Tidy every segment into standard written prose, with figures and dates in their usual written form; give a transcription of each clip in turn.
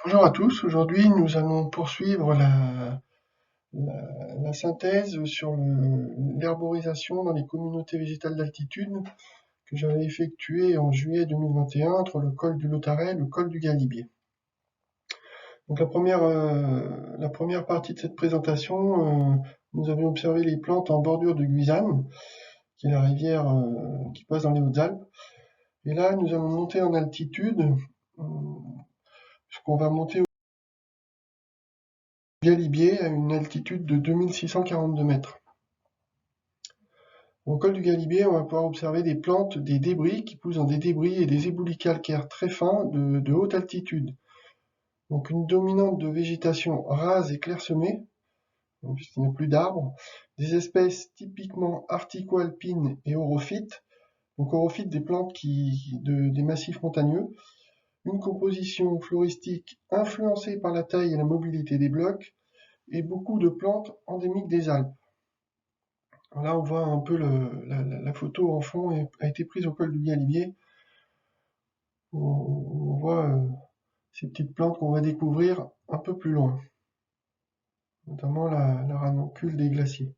Bonjour à tous, aujourd'hui nous allons poursuivre la synthèse sur l'herborisation dans les communautés végétales d'altitude que j'avais effectuée en juillet 2021 entre le col du Lautaret et le col du Galibier. Donc la première partie de cette présentation, nous avions observé les plantes en bordure de Guyane, qui est la rivière qui passe dans les Hautes-Alpes. Et là nous allons monter en altitude, puisqu'on va monter au Galibier à une altitude de 2642 mètres. Au col du Galibier, on va pouvoir observer des plantes, des débris qui poussent dans des débris et des éboulis calcaires très fins de haute altitude. Donc une dominante de végétation rase et clairsemée, puisqu'il n'y a plus d'arbres, des espèces typiquement artico-alpines et orophytes, donc orophytes des plantes des massifs montagneux, une composition floristique influencée par la taille et la mobilité des blocs, et beaucoup de plantes endémiques des Alpes. Là, on voit un peu la photo en fond a été prise au col du Galibier. On voit ces petites plantes qu'on va découvrir un peu plus loin, notamment la ranuncule des glaciers.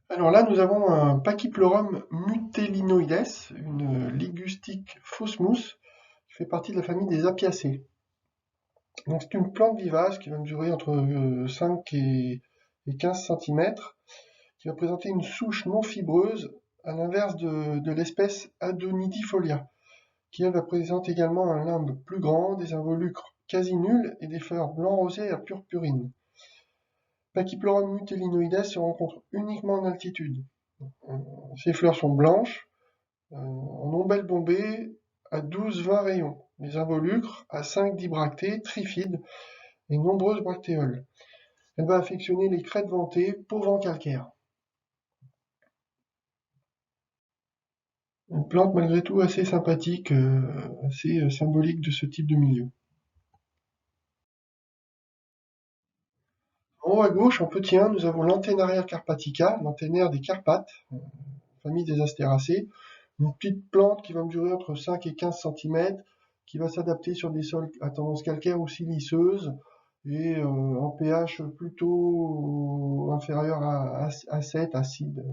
Alors là, nous avons un Pachyplorum mutellinoides, une ligustique fausse mousse, qui fait partie de la famille des Apiacées. Donc c'est une plante vivace qui va mesurer entre 5 et 15 cm, qui va présenter une souche non fibreuse, à l'inverse de l'espèce Adonidifolia, qui elle présente également un limbe plus grand, des involucres quasi nuls et des fleurs blanc rosé à purpurine. Pachyplorum mutellinoides se rencontre uniquement en altitude. Ces fleurs sont blanches, en ombelle bombée à 12-20 rayons. Les involucres à 5-10 bractées, trifides et nombreuses bractéoles. Elle va affectionner les crêtes ventées, pauvres calcaires. Une plante malgré tout assez sympathique, assez symbolique de ce type de milieu. En haut à gauche, en petit 1, nous avons l'Antenaria carpatica, l'anténaire des Carpates, famille des astéracées, une petite plante qui va mesurer entre 5 et 15 cm, qui va s'adapter sur des sols à tendance calcaire ou siliceuse, et en pH plutôt inférieur à 7, acide,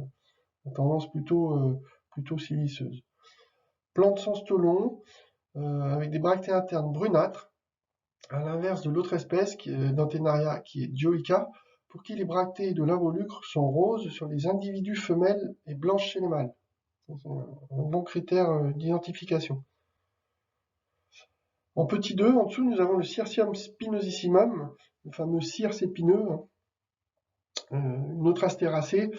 à tendance plutôt siliceuse. Plante sans stolon, avec des bractées internes brunâtres, à l'inverse de l'autre espèce d'Antenaria qui est dioica, pour qui les bractées de l'involucre sont roses sur les individus femelles et blanches chez les mâles. C'est un bon critère d'identification. En petit 2, en dessous, nous avons le Cirsium spinosissimum, le fameux cirse épineux, une autre astéracée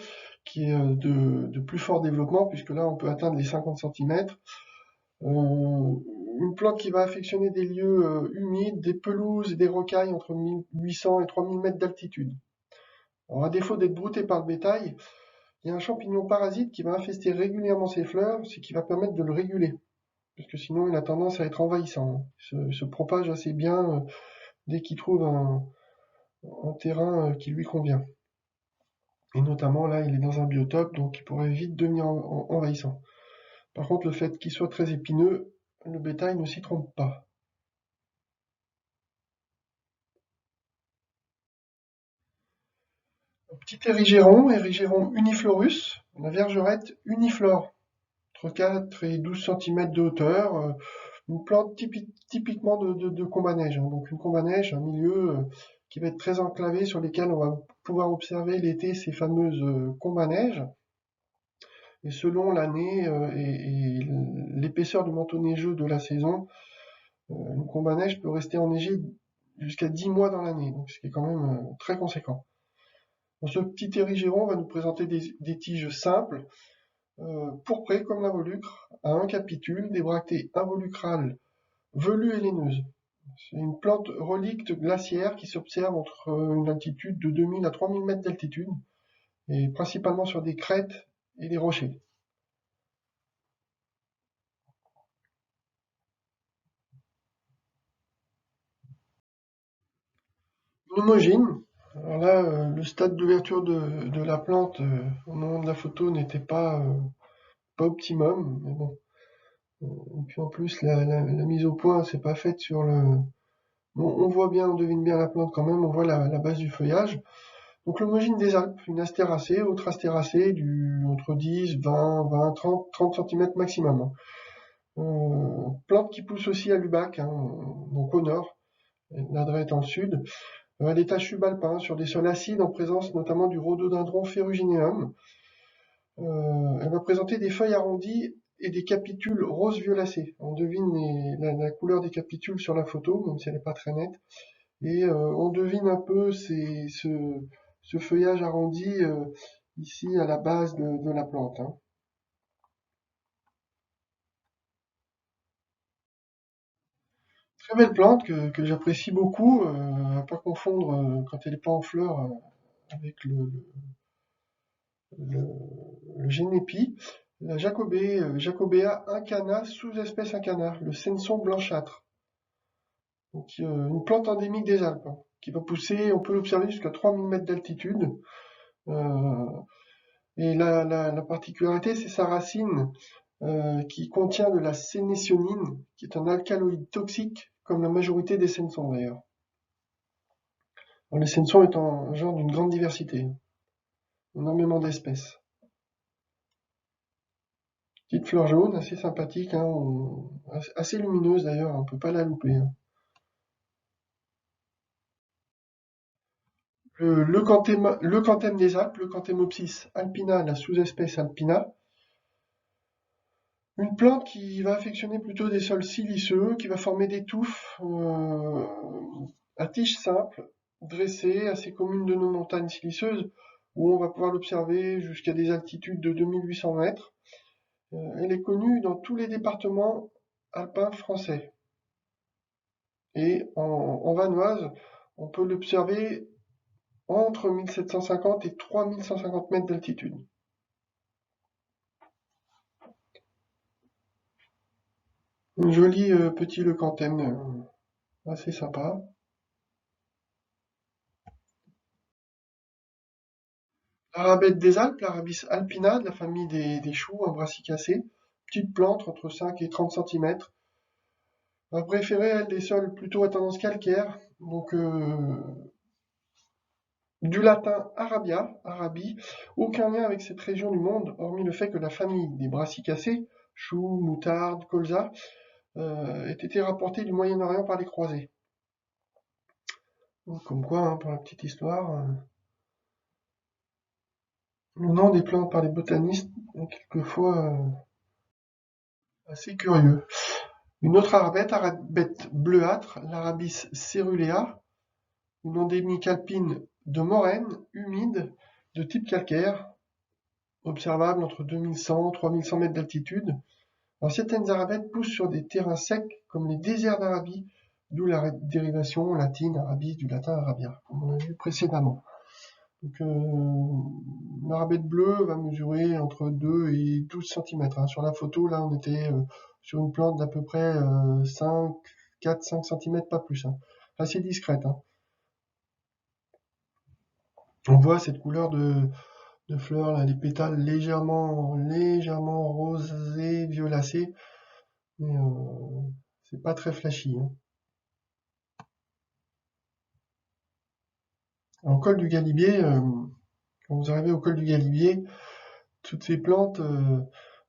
qui est de plus fort développement, puisque là on peut atteindre les 50 cm. Une plante qui va affectionner des lieux humides, des pelouses et des rocailles entre 1800 et 3000 mètres d'altitude. Alors, à défaut d'être brouté par le bétail, il y a un champignon parasite qui va infester régulièrement ses fleurs, ce qui va permettre de le réguler, parce que sinon il a tendance à être envahissant. Il se propage assez bien dès qu'il trouve un terrain qui lui convient. Et notamment là, il est dans un biotope, donc il pourrait vite devenir envahissant. Par contre, le fait qu'il soit très épineux, le bétail ne s'y trompe pas. Petit érigéron uniflorus, la vergerette uniflore, entre 4 et 12 cm de hauteur, une plante typiquement de combat-neige. Donc une combat-neige, un milieu qui va être très enclavé, sur lesquels on va pouvoir observer l'été ces fameuses combats-neige. Et selon l'année et l'épaisseur du manteau neigeux de la saison, une combat-neige peut rester enneigée jusqu'à 10 mois dans l'année, donc ce qui est quand même très conséquent. Donc, ce petit érigéron va nous présenter des tiges simples, pourprées comme l'involucre, à un capitule, des bractées involucrales velues et laineuses. C'est une plante relicte glaciaire qui s'observe entre une altitude de 2000 à 3000 mètres d'altitude, et principalement sur des crêtes et des rochers. Homogène. Alors là, le stade d'ouverture de la plante au moment de la photo n'était pas optimum, mais bon, Et puis en plus, la mise au point, c'est pas faite sur le... Bon, on voit bien, on devine bien la plante quand même, on voit la base du feuillage. Donc l'homogine des Alpes, une astéracée, autre astéracée, entre 10, 20, 30 cm maximum, hein. Plante qui pousse aussi à Lubac, hein, donc au nord, l'Adret est dans le sud. Des taches subalpins sur des sols acides en présence notamment du rhododendron ferrugineum. Elle va présenter des feuilles arrondies et des capitules rose violacées. On devine la couleur des capitules sur la photo, même si elle n'est pas très nette. Et on devine un peu ce feuillage arrondi ici à la base de la plante, hein. Très belle plante que j'apprécie beaucoup, à pas confondre quand elle n'est pas en fleurs avec le, le génépi. La Jacobea incana, sous-espèce incana, le senson blanchâtre. Donc, une plante endémique des Alpes, hein, qui va pousser, on peut l'observer jusqu'à 3000 mètres d'altitude. Euh, et la particularité, c'est sa racine qui contient de la sénécionine, qui est un alcaloïde toxique, comme la majorité des sensons d'ailleurs. Alors, les sensons étant un genre d'une grande diversité, énormément d'espèces. Petite fleur jaune, assez sympathique, hein, assez lumineuse d'ailleurs, on ne peut pas la louper, hein. Le canthème des Alpes, le Canthémopsis alpina, la sous-espèce alpina, une plante qui va affectionner plutôt des sols siliceux, qui va former des touffes à tiges simples, dressées, assez communes de nos montagnes siliceuses, où on va pouvoir l'observer jusqu'à des altitudes de 2800 mètres. Elle est connue dans tous les départements alpins français. Et en Vanoise, on peut l'observer entre 1750 et 3150 mètres d'altitude. Un joli petit leucanthème, assez sympa. L'arabette des Alpes, l'Arabis alpina, de la famille des choux, un brassicacées. Petite plante entre 5 et 30 cm. Va préférer, elle, des sols plutôt à tendance calcaire. Donc, du latin arabia, Arabie, aucun lien avec cette région du monde, hormis le fait que la famille des brassicacées, choux, moutarde, colza, ait été rapportée du Moyen-Orient par les croisés. Donc, comme quoi, hein, pour la petite histoire, le nom des plantes par les botanistes est quelquefois assez curieux. Une autre arabette bleuâtre, l'Arabis cerulea, une endémique alpine de moraine, humide, de type calcaire, observable entre 2100 et 3100 mètres d'altitude. Alors, certaines arabettes poussent sur des terrains secs comme les déserts d'Arabie, d'où la dérivation latine arabis du latin arabia, comme on a vu précédemment. Donc, l'arabette bleue va mesurer entre 2 et 12 cm. Sur la photo, là, on était sur une plante d'à peu près 4-5 cm, pas plus, hein. Assez discrète, hein. On voit cette couleur de fleurs, là, les pétales légèrement rosés, violacés, mais c'est pas très flashy, hein. Au col du Galibier, quand vous arrivez au col du Galibier, toutes ces plantes,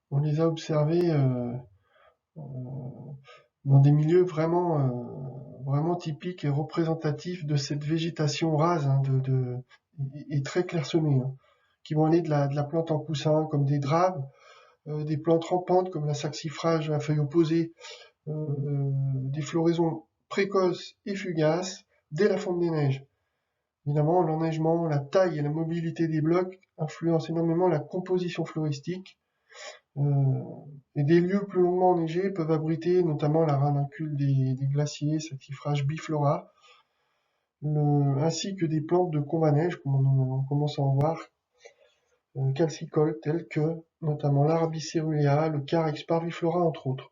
on les a observées dans des milieux vraiment typiques et représentatifs de cette végétation rase, hein, et très clairsemée, hein, qui vont aller de la plante en poussin comme des drabes, des plantes rampantes comme la saxifrage à feuilles opposées, des floraisons précoces et fugaces dès la fonte des neiges. Évidemment, l'enneigement, la taille et la mobilité des blocs influencent énormément la composition floristique. Et des lieux plus longuement enneigés peuvent abriter notamment la ranocule des glaciers, saxifrage biflora, ainsi que des plantes de combat-neige, comme on commence à en voir, calcicoles, telles que notamment l'Arabis cerulea, le Carex parviflora, entre autres.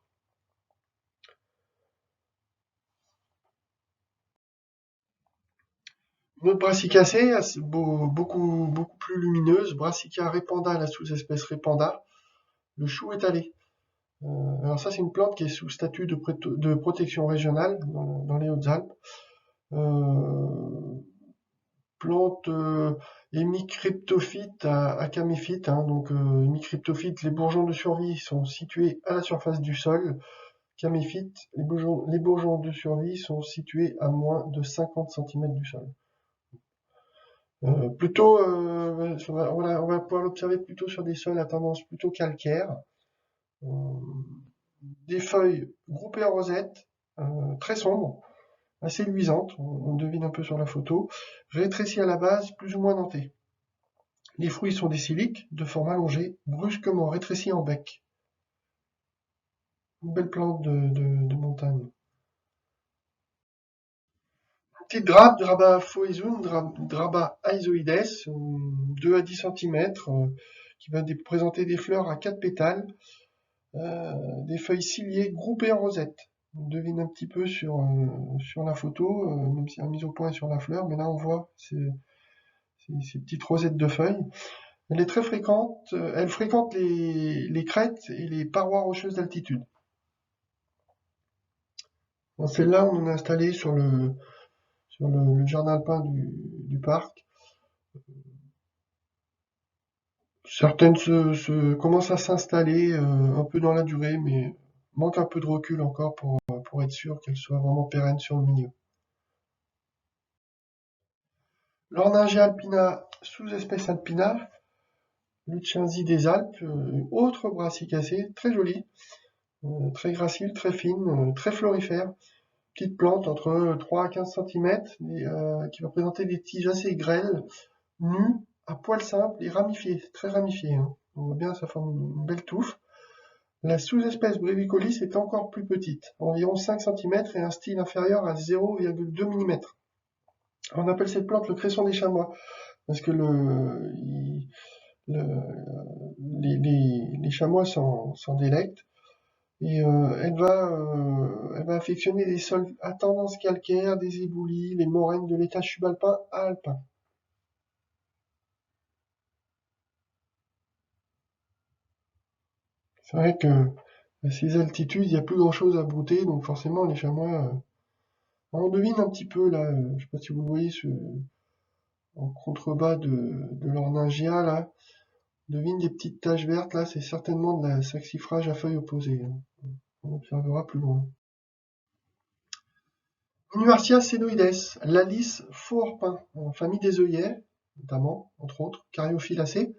Une autre brassicacée, beaucoup plus lumineuse, Brassica repanda, la sous-espèce repanda, le chou étalé. Alors ça, c'est une plante qui est sous statut de protection régionale dans les Hautes-Alpes. Plante hémicryptophyte à caméphyte, hein. Donc hémicryptophyte, les bourgeons de survie sont situés à la surface du sol. Caméphyte, les bourgeons de survie sont situés à moins de 50 cm du sol. On va pouvoir l'observer plutôt sur des sols à tendance plutôt calcaire. Des feuilles groupées en rosette, très sombres, assez luisantes, on devine un peu sur la photo, rétrécies à la base, plus ou moins dentées. Les fruits sont des siliques, de forme allongée, brusquement rétrécis en bec. Une belle plante de montagne. Petite grappe, Draba phoezoon, Draba aizoides, 2 à 10 cm, qui va présenter des fleurs à 4 pétales, des feuilles ciliées groupées en rosette. On devine un petit peu sur la photo, même si la mise au point est sur la fleur, mais là on voit ces petites rosettes de feuilles. Elle est très fréquente, elle fréquente les crêtes et les parois rocheuses d'altitude. Celle-là, on en a installé sur le jardin alpin du parc. Certaines commencent à s'installer un peu dans la durée, mais manque un peu de recul encore pour être sûr qu'elles soient vraiment pérennes sur le milieu. L'Orningia alpina, sous-espèce alpina, Luchenzie des Alpes, autre brassicacée, très jolie, très gracile, très fine, très florifère. Petite plante entre 3 à 15 cm, qui va présenter des tiges assez grêles, nues, à poils simples et ramifiées, très ramifiées, hein. On voit bien, ça forme une belle touffe. La sous-espèce Brevicolis est encore plus petite, environ 5 cm et un style inférieur à 0,2 mm. On appelle cette plante le cresson des chamois, parce que les chamois s'en délectent. Et elle va affectionner des sols à tendance calcaire, des éboulis, les moraines de l'état subalpin à alpin. C'est vrai que à ces altitudes, il n'y a plus grand-chose à brouter, donc forcément les chamois, on devine un petit peu là, je ne sais pas si vous voyez en contrebas de l'orningia là, on devine des petites taches vertes là, c'est certainement de la saxifrage à feuilles opposées, hein. On observera plus loin. Minuartia coenoides, l'alice faux-orpin, en famille des œillets, notamment, entre autres, Caryophyllacées.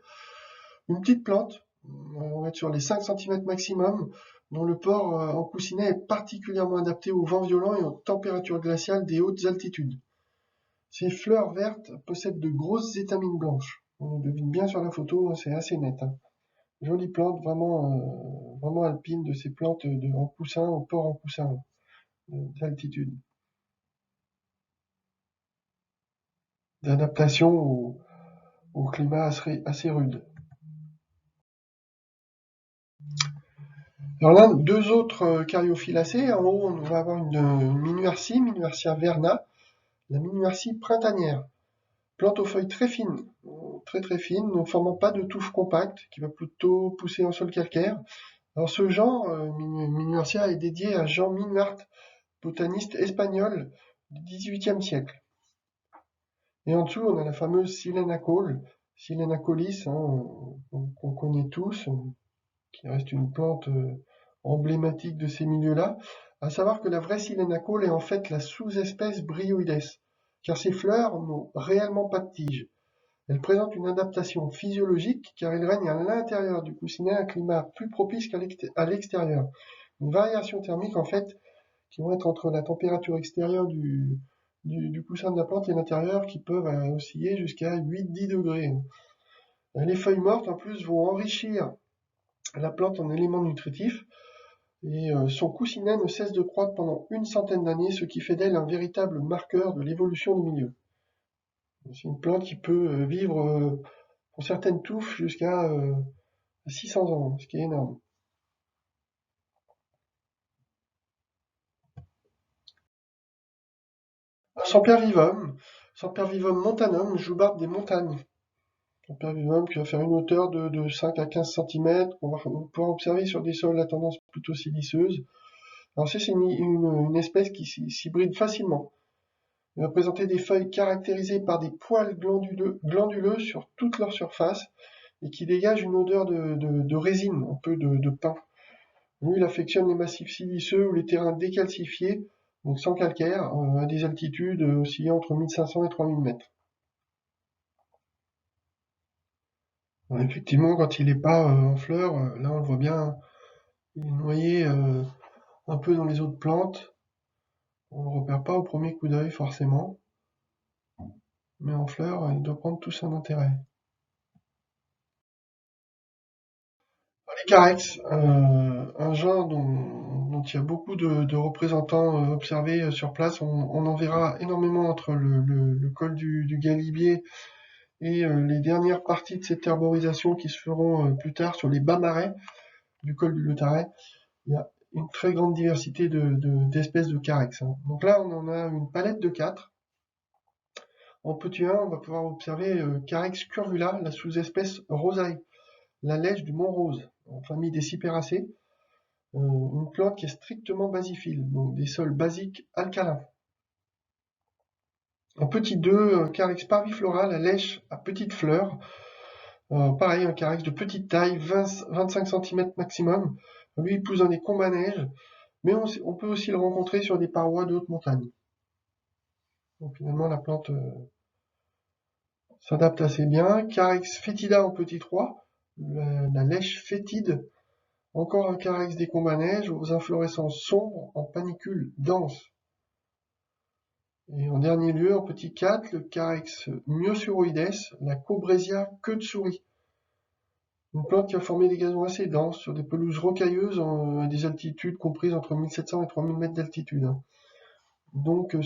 Une petite plante, on va être sur les 5 cm maximum, dont le port en coussinet est particulièrement adapté aux vents violents et aux températures glaciales des hautes altitudes. Ces fleurs vertes possèdent de grosses étamines blanches. On le devine bien sur la photo, c'est assez net, hein. Jolie plante, vraiment alpine, de ces plantes en coussin, au port en coussin d'altitude. D'adaptation au climat assez rude. Alors là, deux autres Caryophyllacées. En haut, on va avoir une Minuarcia verna, la Minuarcie printanière. Plante aux feuilles très fines, très fines, ne formant pas de touffe compacte, qui va plutôt pousser en sol calcaire. Alors ce genre, Minuarcia, est dédié à Jean Minuart, botaniste espagnol du XVIIIe siècle. Et en dessous, on a la fameuse Silena Cole, Silena colis, hein, qu'on connaît tous, qui reste une plante emblématique de ces milieux-là. À savoir que la vraie Silena Cole est en fait la sous-espèce Bryoides, car ces fleurs n'ont réellement pas de tige. Elles présentent une adaptation physiologique car il règne à l'intérieur du coussinet un climat plus propice qu'à l'extérieur. Une variation thermique en fait qui vont être entre la température extérieure du coussin de la plante et l'intérieur qui peuvent osciller jusqu'à 8-10 degrés. Les feuilles mortes en plus vont enrichir la plante en éléments nutritifs et son coussinet ne cesse de croître pendant une centaine d'années, ce qui fait d'elle un véritable marqueur de l'évolution du milieu. C'est une plante qui peut vivre pour certaines touffes jusqu'à 600 ans, ce qui est énorme. Sempervivum montanum, joubarbe des montagnes. Perpétuum qui va faire une hauteur de 5 à 15 cm, qu'on va pouvoir observer sur des sols à tendance plutôt siliceuse. Alors c'est une espèce qui s'hybride facilement. Il va présenter des feuilles caractérisées par des poils glanduleux sur toute leur surface et qui dégagent une odeur de résine, un peu de pain. Lui, il affectionne les massifs siliceux ou les terrains décalcifiés, donc sans calcaire, à des altitudes oscillant entre 1500 et 3000 mètres. Alors, effectivement, quand il n'est pas en fleurs, là on le voit bien, il est noyé un peu dans les autres plantes. On ne le repère pas au premier coup d'œil forcément, mais en fleurs, il doit prendre tout son intérêt. Les carex, un genre dont il y a beaucoup de représentants observés sur place. On en verra énormément entre le col du Galibier et les dernières parties de cette herborisation qui se feront plus tard sur les bas marais du col du Letaret. Il y a une très grande diversité d'espèces de carex, hein. Donc là, on en a une palette de 4. En petit 1, on va pouvoir observer Carex curvula, la sous-espèce rosae, la lèche du Mont Rose, en famille des cyperacées. Une plante qui est strictement basophile, donc des sols basiques alcalins. En petit 2, Carex parviflora, la lèche à petites fleurs. Pareil, un carex de petite taille, 25 cm maximum. Lui, il pousse dans des combes à neige, mais on peut aussi le rencontrer sur des parois de haute montagne. Donc finalement, la plante s'adapte assez bien. Carex fétida en petit 3, la lèche fétide. Encore un carex des combes à neige aux inflorescences sombres en panicules denses. Et en dernier lieu, en petit 4, le Carex myosuroides, la Cobresia queue de souris. Une plante qui a formé des gazons assez denses sur des pelouses rocailleuses à des altitudes comprises entre 1700 et 3000 mètres d'altitude. Donc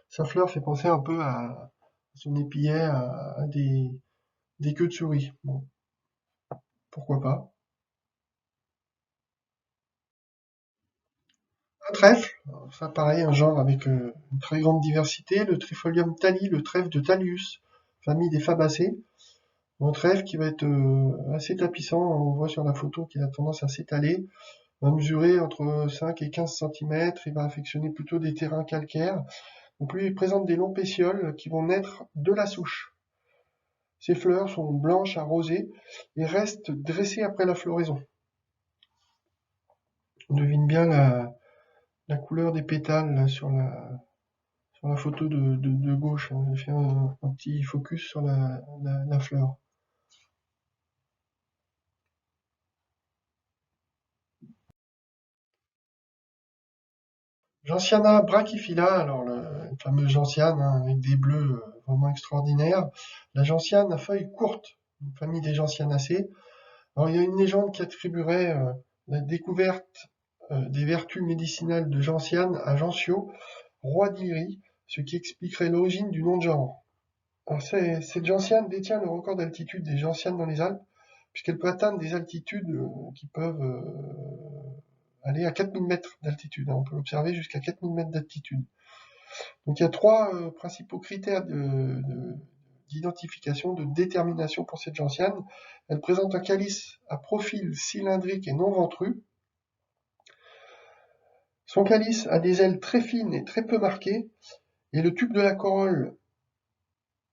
sa fleur fait penser un peu à son épillet, à des queues de souris. Bon, pourquoi pas. Un trèfle, ça pareil, un genre avec une très grande diversité, le Trifolium thali, le trèfle de Thalius, famille des fabacées. Un trèfle qui va être assez tapissant, on voit sur la photo qu'il a tendance à s'étaler, va mesurer entre 5 et 15 cm, il va affectionner plutôt des terrains calcaires. Donc lui, il présente des longs pétioles qui vont naître de la souche. Ses fleurs sont blanches à rosées et restent dressées après la floraison. On devine bien la couleur des pétales là, sur la photo de gauche. J'ai fait un petit focus sur la fleur. Gentiana brachyphylla, alors le fameux gentiane hein, avec des bleus vraiment extraordinaires. La gentiane à feuilles courtes, une famille des gentianacées. Alors il y a une légende qui attribuerait la découverte des vertus médicinales de gentiane à Gencio, roi d'Illyrie, ce qui expliquerait l'origine du nom de genre. Alors cette gentiane détient le record d'altitude des gentianes dans les Alpes, puisqu'elle peut atteindre des altitudes qui peuvent aller à 4000 mètres d'altitude, hein. On peut l'observer jusqu'à 4000 mètres d'altitude. Donc il y a trois principaux critères d'identification, de détermination pour cette gentiane. Elle présente un calice à profil cylindrique et non ventru. Son calice a des ailes très fines et très peu marquées, et le tube de la corolle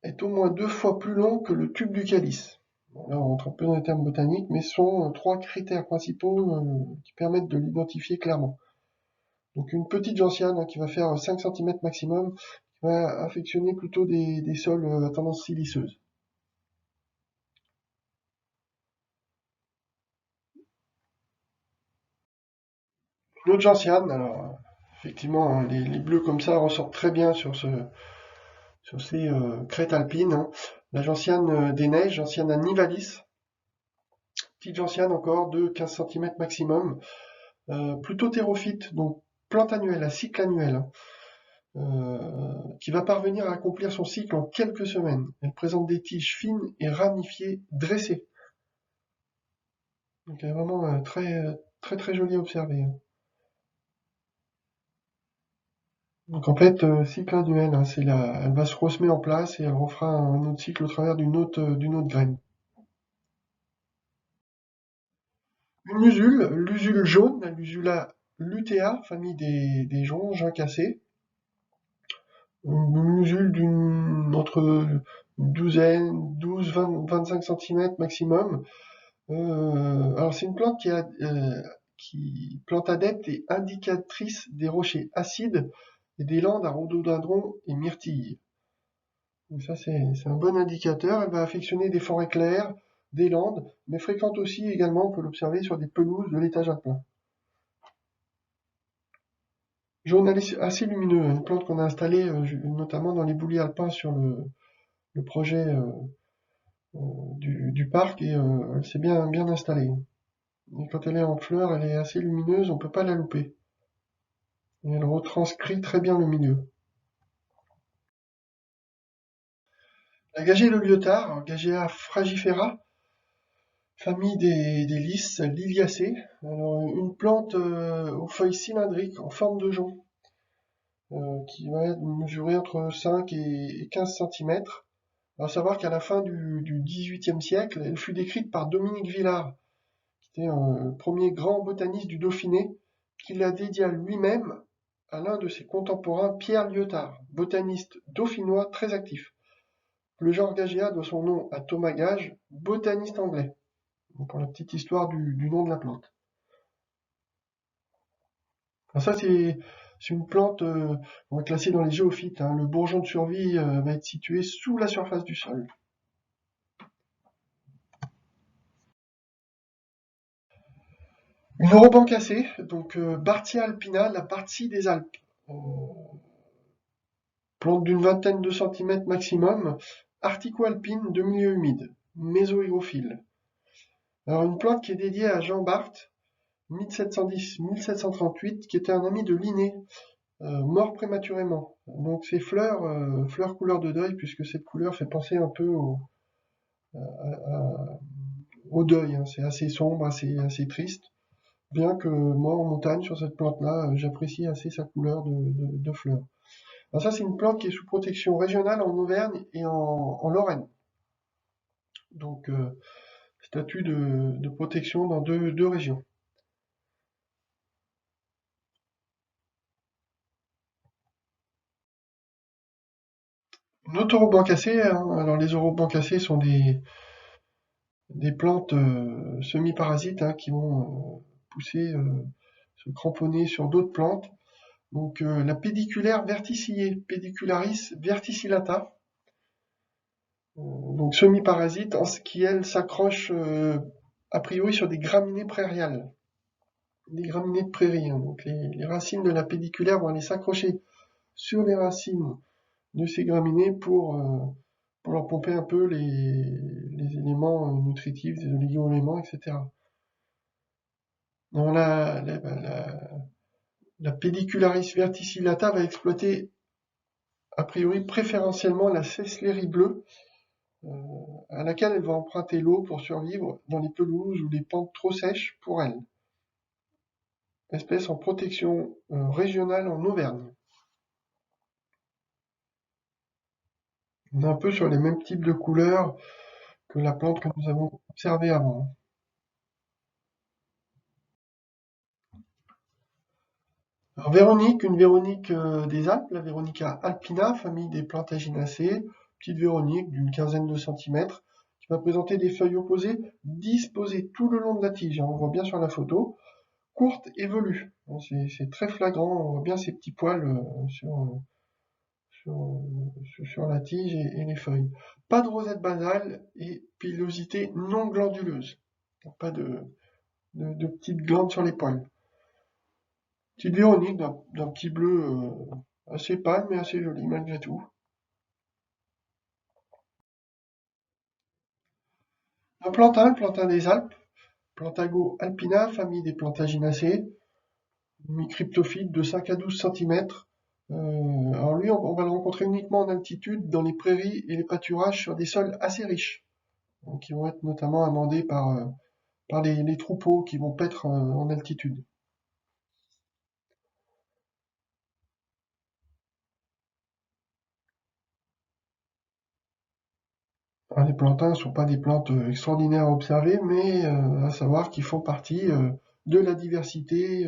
est au moins 2 fois plus long que le tube du calice. Bon, là, on rentre un peu dans les termes botaniques, mais ce sont trois critères principaux qui permettent de l'identifier clairement. Donc une petite gentiane hein, qui va faire 5 cm maximum, qui va affectionner plutôt des sols à tendance siliceuse. Une autre gentiane, alors effectivement hein, les bleus comme ça ressortent très bien sur ces crêtes alpines, hein. La gentiane des neiges, gentiana nivalis, petite gentiane encore de 15 cm maximum, plutôt thérophyte, donc plante annuelle, à cycle annuel, hein, qui va parvenir à accomplir son cycle en quelques semaines. Elle présente des tiges fines et ramifiées, dressées. Donc elle est vraiment très très très jolie à observer, hein. Donc en fait, cycle annuel, hein, elle va se ressemer en place et elle refera un autre cycle au travers d'une autre graine. Une usule, l'usule jaune, l'usula lutea, famille des joncs, juncacés. Une usule entre une douzaine, 12, 20, 25 cm maximum. Alors c'est une plante plante adepte et indicatrice des rochers acides et des landes à rhododendron et myrtilles. Donc ça c'est un bon indicateur. Elle va affectionner des forêts claires, des landes, mais fréquente aussi également, on peut l'observer sur des pelouses de l'étage alpin. Jaune assez lumineux, une plante qu'on a installée notamment dans les bouliers alpins sur le projet du parc et elle s'est bien installée. Et quand elle est en fleurs, elle est assez lumineuse, on peut pas la louper. Et elle retranscrit très bien le milieu. La gagée de Lyotard, Gagea fragifera, famille des lys liliacées. Alors, une plante aux feuilles cylindriques en forme de jonc, qui va mesurer entre 5 et 15 cm. À savoir qu'à la fin du XVIIIe siècle, elle fut décrite par Dominique Villard, qui était un premier grand botaniste du Dauphiné, qui la dédia lui-même à l'un de ses contemporains, Pierre Lyotard, botaniste dauphinois très actif. Le genre Gagea doit son nom à Thomas Gage, botaniste anglais. Donc pour la petite histoire du nom de la plante. Alors ça, c'est une plante on va classer dans les géophytes, hein. Le bourgeon de survie va être situé sous la surface du sol. Une orobancacée, donc Bartia alpina, la Bartie des Alpes. Euh, Plante d'une vingtaine de centimètres maximum, artico-alpine de milieu humide, mésohygrophile. Alors une plante qui est dédiée à Jean Barthes, 1710-1738, qui était un ami de Linné, mort prématurément. Donc ces fleurs, fleurs couleur de deuil, puisque cette couleur fait penser un peu au deuil, hein. C'est assez sombre, assez triste. Bien que moi, en montagne, sur cette plante-là, j'apprécie assez sa couleur de fleurs. Alors ça, c'est une plante qui est sous protection régionale en Auvergne et en Lorraine. Donc, statut de protection dans deux régions. Une autre orobancacée, hein. Alors les orobancacées sont des plantes semi-parasites, hein, qui vont pousser, se cramponner sur d'autres plantes. Donc la pédiculaire verticillée, Pedicularis verticillata, donc semi-parasite, en ce qui elle s'accroche a priori sur des graminées prairiales, des graminées de prairie, hein. Donc les racines de la pédiculaire vont aller s'accrocher sur les racines de ces graminées pour leur pomper un peu les éléments nutritifs, des oligo-éléments, etc. Donc la Pedicularis verticillata va exploiter a priori préférentiellement la céclérie bleue, euh, à laquelle elle va emprunter l'eau pour survivre dans les pelouses ou les pentes trop sèches pour elle. Espèce en protection régionale en Auvergne. On est un peu sur les mêmes types de couleurs que la plante que nous avons observée avant. Alors Véronique, une Véronique des Alpes, la Véronica alpina, famille des Plantaginacées, petite Véronique d'une quinzaine de centimètres, qui va présenter des feuilles opposées, disposées tout le long de la tige, hein. On voit bien sur la photo, courte et velue. C'est très flagrant, on voit bien ces petits poils sur, sur la tige et les feuilles. Pas de rosette basale et pilosité non glanduleuse. Donc pas de petites glandes sur les poils. Petite Véronique d'un petit bleu assez pâle mais assez joli malgré tout. Un plantain, le plantain des Alpes, Plantago alpina, famille des Plantaginacées, mi-cryptophyte de 5 à 12 centimètres. Alors lui, on va le rencontrer uniquement en altitude, dans les prairies et les pâturages sur des sols assez riches, donc qui vont être notamment amendés par les troupeaux qui vont paître en altitude. Alors, les plantains ne sont pas des plantes extraordinaires à observer, mais à savoir qu'ils font partie de la diversité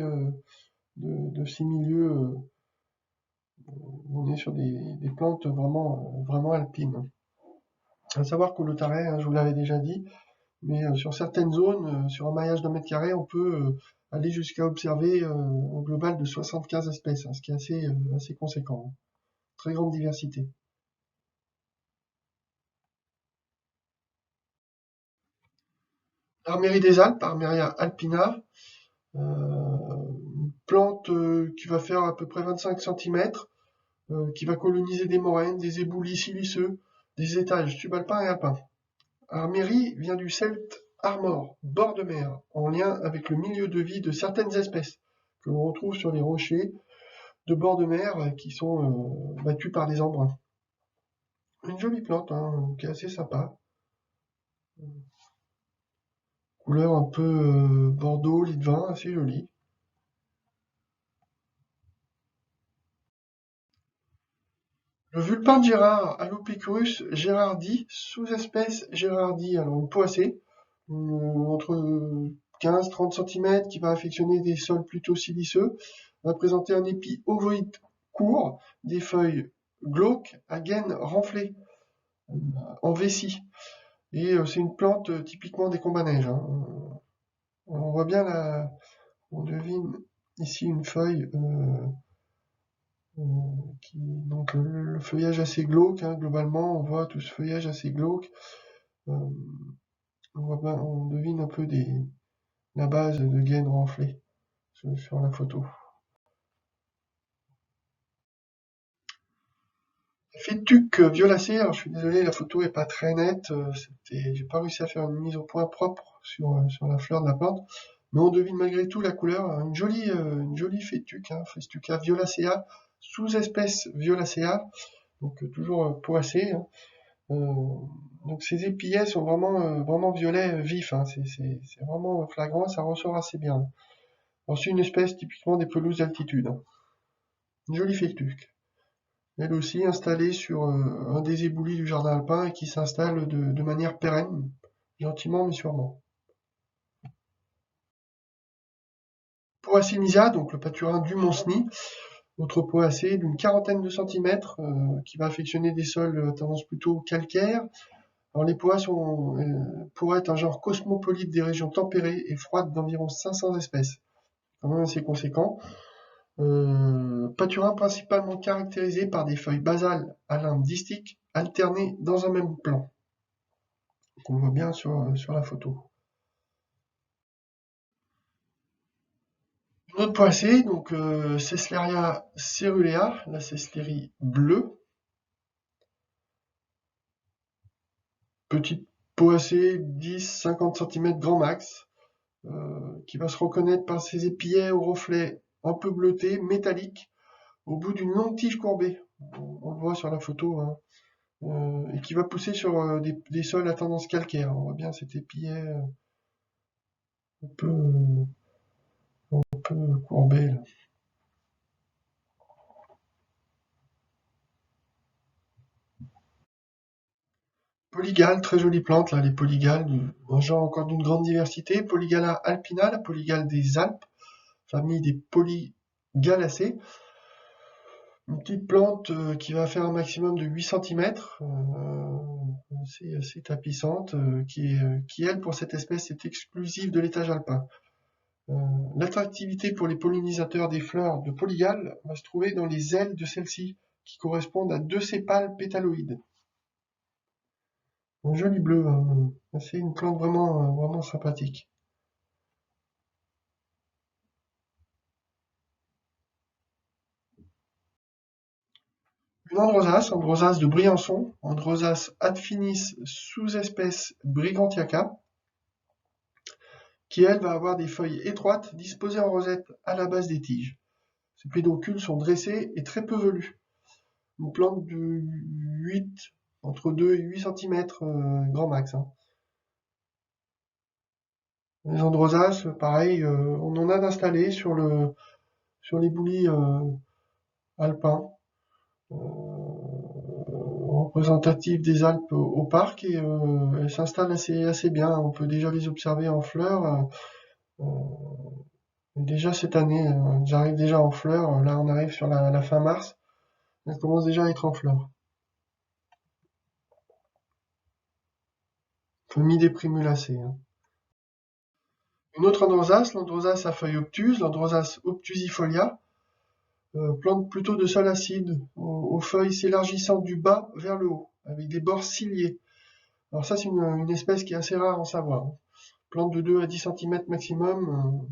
de ces milieux où on est sur des plantes vraiment alpines. À savoir qu'au Lotaret, hein, je vous l'avais déjà dit, mais sur certaines zones, sur un maillage d'un mètre carré, on peut aller jusqu'à observer un global de 75 espèces, hein, ce qui est assez conséquent, hein. Très grande diversité. Armérie des Alpes, Armeria alpina, une plante qui va faire à peu près 25 cm, qui va coloniser des moraines, des éboulis siliceux, des étages subalpins et alpins. Armérie vient du celte armor, bord de mer, en lien avec le milieu de vie de certaines espèces que l'on retrouve sur les rochers de bord de mer qui sont battus par des embruns. Une jolie plante, hein, qui est assez sympa. Couleur un peu bordeaux, lit de vin, assez jolie. Le vulpin de Gérard, Alopeculus gérardi, sous-espèce Gérardi, alors une poacée, entre 15-30 cm, qui va affectionner des sols plutôt siliceux, va présenter un épi ovoïde court, des feuilles glauques à gaine renflée, en vessie. Et c'est une plante typiquement des combats neige, hein. On voit bien on devine ici une feuille donc le feuillage assez glauque, hein, globalement, on voit tout ce feuillage assez glauque. Euh, on devine un peu la base de gaine renflée sur la photo. Fétuc violacé, alors je suis désolé, la photo est pas très nette, j'ai pas réussi à faire une mise au point propre sur la fleur de la plante, mais on devine malgré tout la couleur, hein, une jolie fétuc, hein, Festuca violacea, sous-espèce violacea, donc toujours poacée, hein. Donc ces épillets sont vraiment violet vif, hein, c'est vraiment flagrant, ça ressort assez bien. Alors c'est une espèce typiquement des pelouses d'altitude, hein. Une jolie fétuque. Elle aussi installée sur un des éboulis du jardin alpin et qui s'installe de manière pérenne, gentiment mais sûrement. Poacémisia, donc le paturin du Mont-Cenis, autre poacée d'une quarantaine de centimètres, qui va affectionner des sols à tendance plutôt calcaire. Alors les poas pourraient être un genre cosmopolite des régions tempérées et froides d'environ 500 espèces, quand même assez conséquent. Paturin principalement caractérisé par des feuilles basales à limbe distique alternées dans un même plan, qu'on voit bien sur la photo. Une autre poacée, donc Cesleria cerulea, la ceslerie bleue, petite poacée 10-50 cm grand max, qui va se reconnaître par ses épillets au reflet un peu bleuté, métallique, au bout d'une longue tige courbée. On le voit sur la photo, hein, et qui va pousser sur des sols à tendance calcaire. On voit bien cet épillet un peu, un peu courbé, là. Polygale, très jolie plante, là, les polygales, un genre encore d'une grande diversité. Polygala alpina, la polygale des Alpes, famille des Polygalacées. Une petite plante qui va faire un maximum de 8 cm, assez tapissante, qui, elle, pour cette espèce, est exclusive de l'étage alpin. L'attractivité pour les pollinisateurs des fleurs de polygale va se trouver dans les ailes de celles-ci, qui correspondent à deux sépales pétaloïdes. Un joli bleu, hein. C'est une plante vraiment sympathique. Une androsace de Briançon, Androsace adfinis sous-espèce brigantiaca, qui elle va avoir des feuilles étroites disposées en rosette à la base des tiges. Ses pédoncules sont dressés et très peu velus. Une plante de 8, entre 2 et 8 cm grand max, hein. Les androsaces, pareil, on en a d'installés sur les boulis alpins. représentative des Alpes au parc et elles s'installent assez bien. On peut déjà les observer en fleurs. Déjà cette année, j'arrive déjà en fleurs. Là, on arrive sur la fin mars. Elles commencent déjà à être en fleurs. Famille des primulacées, hein. Une autre androsace, l'androsace à feuilles obtuses, l'androsace obtusifolia, plante plutôt de sol acide, aux feuilles s'élargissant du bas vers le haut, avec des bords ciliés. Alors ça, c'est une espèce qui est assez rare en Savoie, hein. Plante de 2 à 10 cm maximum,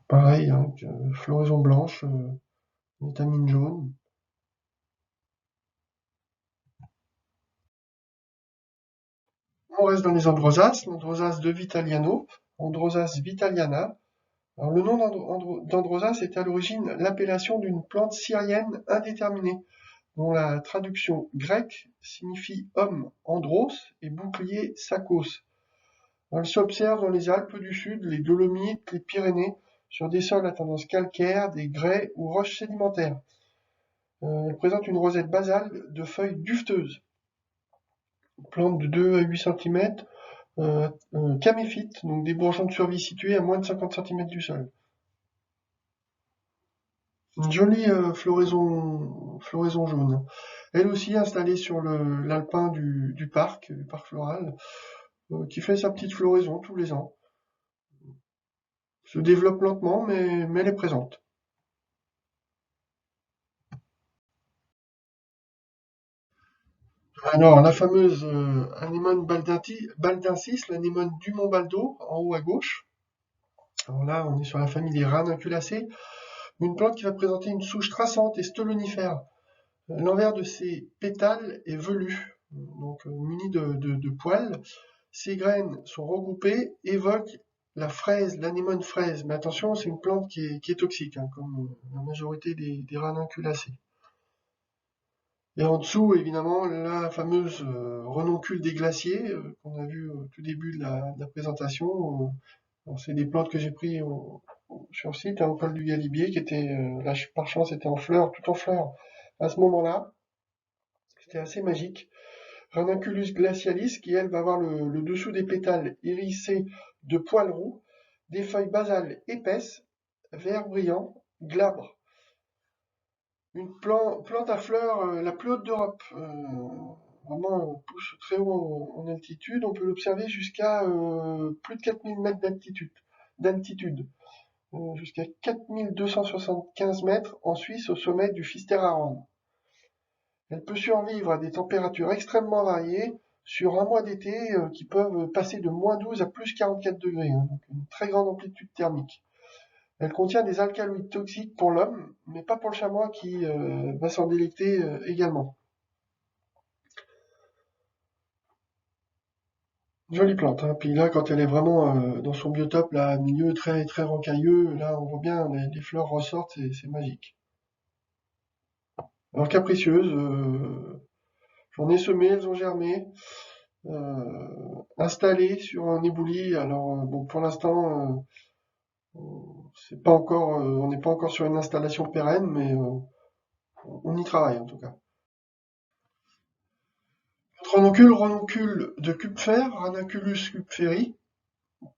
pareil, hein, floraison blanche, vitamine jaune. On reste dans les androsaces, l'androsace de Vitaliano, Androsace vitaliana. Alors, le nom d'androsace est à l'origine l'appellation d'une plante syrienne indéterminée, dont la traduction grecque signifie homme, andros, et bouclier, sakos. Elle s'observe dans les Alpes du Sud, les Dolomites, les Pyrénées, sur des sols à tendance calcaire, des grès ou roches sédimentaires. Elle présente une rosette basale de feuilles duveteuses. Plante de 2 à 8 cm, caméphyte, donc des bourgeons de survie situés à moins de 50 cm du sol. Une jolie floraison jaune. Elle aussi installée sur l'alpin du parc floral, qui fait sa petite floraison tous les ans. Se développe lentement, mais elle est présente. Alors, la fameuse Anémone baldensis, l'anémone du Mont-Baldo, en haut à gauche. Alors là, on est sur la famille des ranunculacées, une plante qui va présenter une souche traçante et stolonifère. L'envers de ses pétales est velu, donc muni de poils. Ces graines sont regroupées, évoquent la fraise, l'anémone fraise. Mais attention, c'est une plante qui est toxique, hein, comme la majorité des ranunculacées. Et en dessous, évidemment, la fameuse renoncule des glaciers qu'on a vu au tout début de la présentation. C'est des plantes que j'ai pris sur site, hein, au col du Galibier, qui était, là, par chance, était en fleurs, tout en fleurs à ce moment-là. C'était assez magique. Ranunculus glacialis, qui elle va avoir le dessous des pétales hérissés de poils roux, des feuilles basales épaisses, vert brillant, glabres. Une plante à fleurs la plus haute d'Europe. Vraiment pousse très haut en altitude. On peut l'observer jusqu'à plus de 4000 mètres d'altitude. Jusqu'à 4275 mètres en Suisse au sommet du Finsteraarhorn. Elle peut survivre à des températures extrêmement variées sur un mois d'été qui peuvent passer de moins 12 à plus 44 degrés, hein, donc une très grande amplitude thermique. Elle contient des alcaloïdes toxiques pour l'homme, mais pas pour le chamois qui va s'en délecter également. Jolie plante, hein. Puis là, quand elle est vraiment dans son biotope, là, milieu très très rocailleux, là, on voit bien les fleurs ressortent, c'est magique. Alors capricieuses, j'en ai semé, elles ont germé, installées sur un éboulis. Alors bon, pour l'instant, c'est pas encore, on n'est pas encore sur une installation pérenne, mais on y travaille en tout cas. Renoncule de Kupfer, Ranunculus kupferi,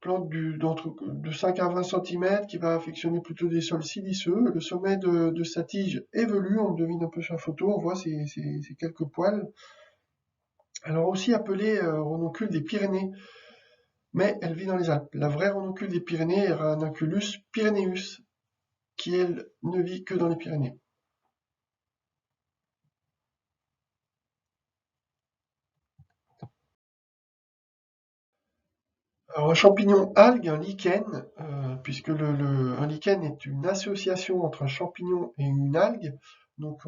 plante de 5 à 20 cm qui va affectionner plutôt des sols siliceux. Le sommet de sa tige est velu, on le devine un peu sur la photo, on voit ces quelques poils. Alors aussi appelée renoncule des Pyrénées, mais elle vit dans les Alpes. La vraie renoncule des Pyrénées est Ranunculus pyrénéus, qui elle ne vit que dans les Pyrénées. Alors un champignon algue, un lichen, puisque un lichen est une association entre un champignon et une algue, donc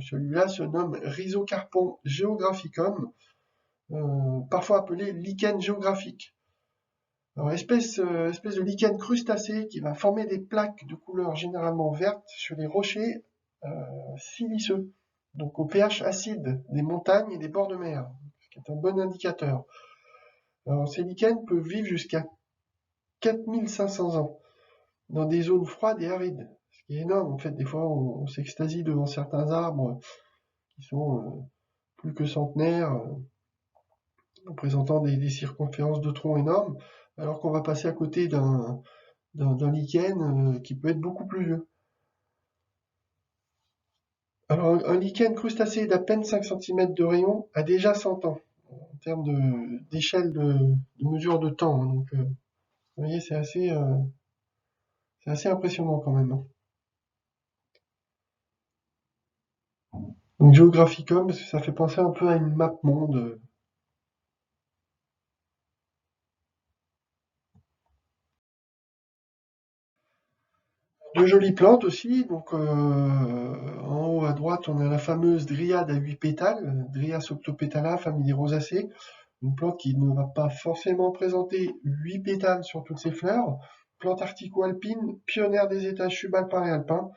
celui-là se nomme Rhizocarpon geographicum, parfois appelé lichen géographique. Alors espèce de lichen crustacé qui va former des plaques de couleur généralement verte sur les rochers siliceux, donc au pH acide des montagnes et des bords de mer, ce qui est un bon indicateur. Alors ces lichens peuvent vivre jusqu'à 4500 ans dans des zones froides et arides, ce qui est énorme en fait. Des fois on s'extasie devant certains arbres qui sont plus que centenaires, présentant des circonférences de tronc énormes, alors qu'on va passer à côté d'un lichen qui peut être beaucoup plus vieux. Alors un lichen crustacé d'à peine 5 cm de rayon a déjà 100 ans, en termes d'échelle de mesure de temps, hein. Donc vous voyez, c'est assez impressionnant quand même, hein. Donc Geographicum, parce que ça fait penser un peu à une map monde. De jolies plantes aussi, donc en haut à droite on a la fameuse dryade à 8 pétales, Dryas octopetala, famille des rosacées, une plante qui ne va pas forcément présenter 8 pétales sur toutes ses fleurs, plante arctico-alpine, pionnière des étages subalpins et alpins,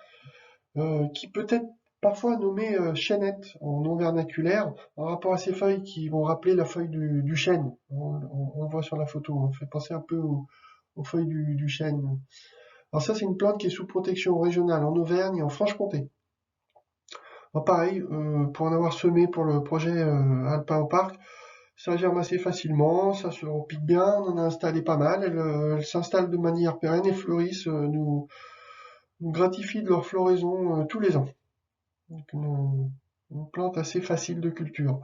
qui peut être parfois nommée chaînette en non vernaculaire, en rapport à ses feuilles qui vont rappeler la feuille du chêne. On le voit sur la photo, on fait penser un peu aux feuilles du chêne. Alors ça, c'est une plante qui est sous protection régionale en Auvergne et en Franche-Comté. Alors pareil, pour en avoir semé pour le projet Alpin au Parc, ça germe assez facilement, ça se repique bien, on en a installé pas mal, elles s'installent de manière pérenne et fleurissent, nous gratifient de leur floraison tous les ans. Donc une plante assez facile de culture.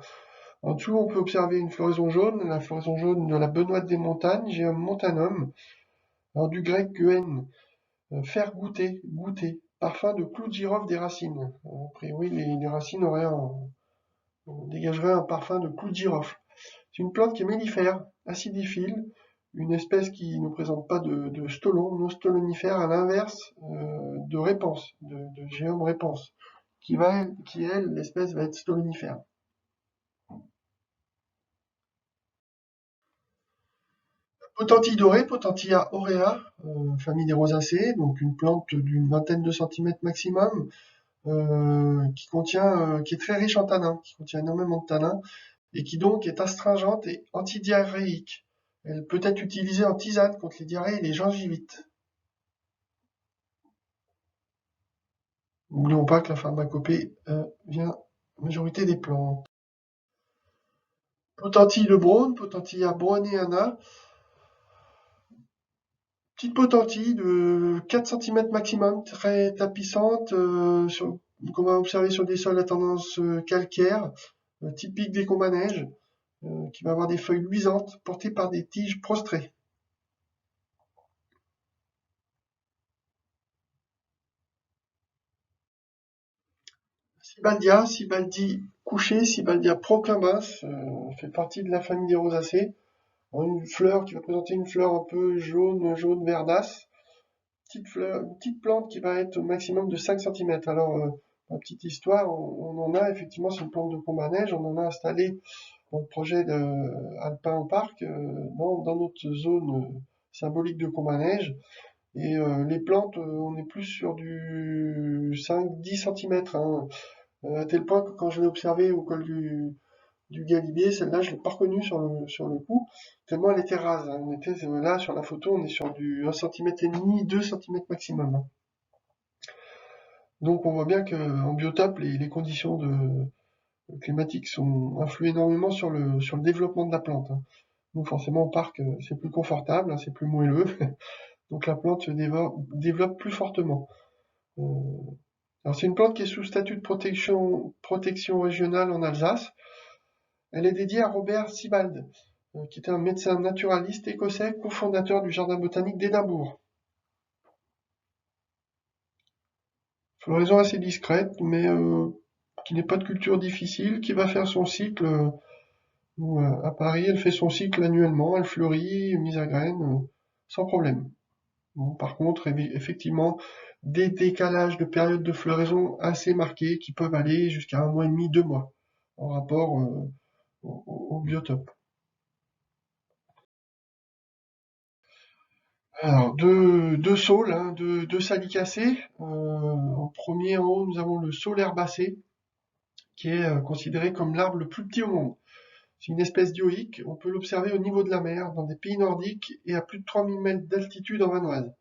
En dessous, on peut observer une floraison jaune, la floraison jaune de la Benoîte des montagnes, Geum montanum, alors du grec guen, faire goûter, goûter, parfum de clou de girofle des racines. A priori, les racines dégageraient un parfum de clou de girofle. C'est une plante qui est mellifère, acidiphile, une espèce qui ne présente pas de stolon, non stolonifère, à l'inverse de réponse, de Geum réponse, qui elle, l'espèce va être stolonifère. Potentille dorée, Potentilla aurea, famille des rosacées, donc une plante d'une vingtaine de centimètres maximum, qui est très riche en tanins, qui contient énormément de tanins, et qui donc est astringente et antidiarrhéique. Elle peut être utilisée en tisane contre les diarrhées et les gingivites. N'oublions pas que la pharmacopée vient en majorité des plantes. Potentille de Braun, Potentilla browniana, petite potentille de 4 cm maximum, très tapissante, qu'on va observer sur des sols à tendance calcaire, typique des combats neige, qui va avoir des feuilles luisantes portées par des tiges prostrées. Sibaldia, Sibaldi couché, Sibaldia procumbens, fait partie de la famille des rosacées. Une fleur qui va présenter une fleur un peu jaune verdasse. Une petite plante qui va être au maximum de 5 cm. Alors, une petite histoire, on en a effectivement, c'est une plante de combat neige, on en a installé dans le projet alpin au parc, dans notre zone symbolique de combat neige. Et les plantes, on est plus sur du 5-10 cm, hein, à tel point que quand je l'ai observée au col du Galibier, celle-là, je l'ai pas reconnue sur le coup, tellement elle était rase, hein. On était là sur la photo, on est sur du 1,5 cm, 2 cm maximum, hein. Donc on voit bien qu'en biotope, les conditions climatiques influent énormément sur le développement de la plante, hein. Donc forcément au parc, c'est plus confortable, hein, c'est plus moelleux, donc la plante se développe plus fortement. Euh, alors c'est une plante qui est sous statut de protection régionale en Alsace. Elle est dédiée à Robert Sibald, qui était un médecin naturaliste écossais, cofondateur du jardin botanique d'Édimbourg. Floraison assez discrète, mais qui n'est pas de culture difficile, qui va faire son cycle. À Paris, elle fait son cycle annuellement, elle fleurit, mise à graines, sans problème. Bon, par contre, effectivement, des décalages de période de floraison assez marqués qui peuvent aller jusqu'à 1 mois et demi, 2 mois, en rapport au biotope. Alors, deux saules, hein, deux salicacées. En premier, en haut, nous avons le saule herbacé, qui est considéré comme l'arbre le plus petit au monde. C'est une espèce dioïque, on peut l'observer au niveau de la mer, dans des pays nordiques et à plus de 3000 mètres d'altitude en Vanoise.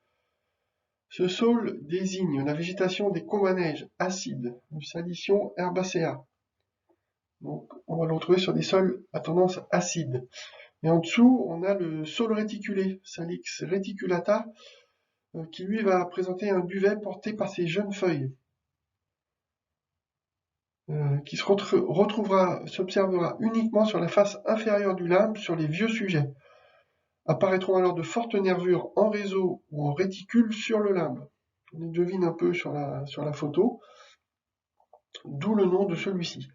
Ce saule désigne la végétation des combats-neiges acides, du Salicyum herbacea. Donc on va le retrouver sur des sols à tendance acide. Et en dessous, on a le saule réticulé, Salix reticulata, qui lui va présenter un duvet porté par ses jeunes feuilles, qui s'observera uniquement sur la face inférieure du limbe sur les vieux sujets. Apparaîtront alors de fortes nervures en réseau ou en réticule sur le limbe. On les devine un peu sur la photo, d'où le nom de celui-ci.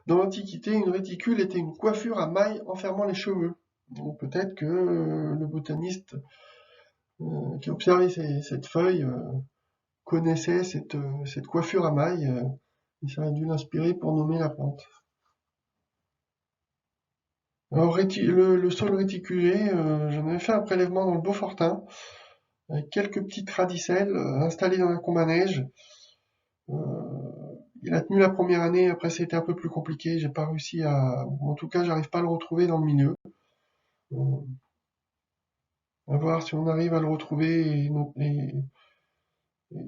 Dans l'Antiquité, une réticule était une coiffure à mailles enfermant les cheveux. Donc peut-être que le botaniste qui observait cette feuille connaissait cette coiffure à mailles, et ça a dû l'inspirer pour nommer la plante. Alors le sol réticulé, j'en avais fait un prélèvement dans le Beaufortin, avec quelques petites radicelles installées dans un combe à neige. Il a tenu la première année, après c'était un peu plus compliqué, j'ai pas réussi en tout cas j'arrive pas à le retrouver dans le milieu. À voir si on arrive à le retrouver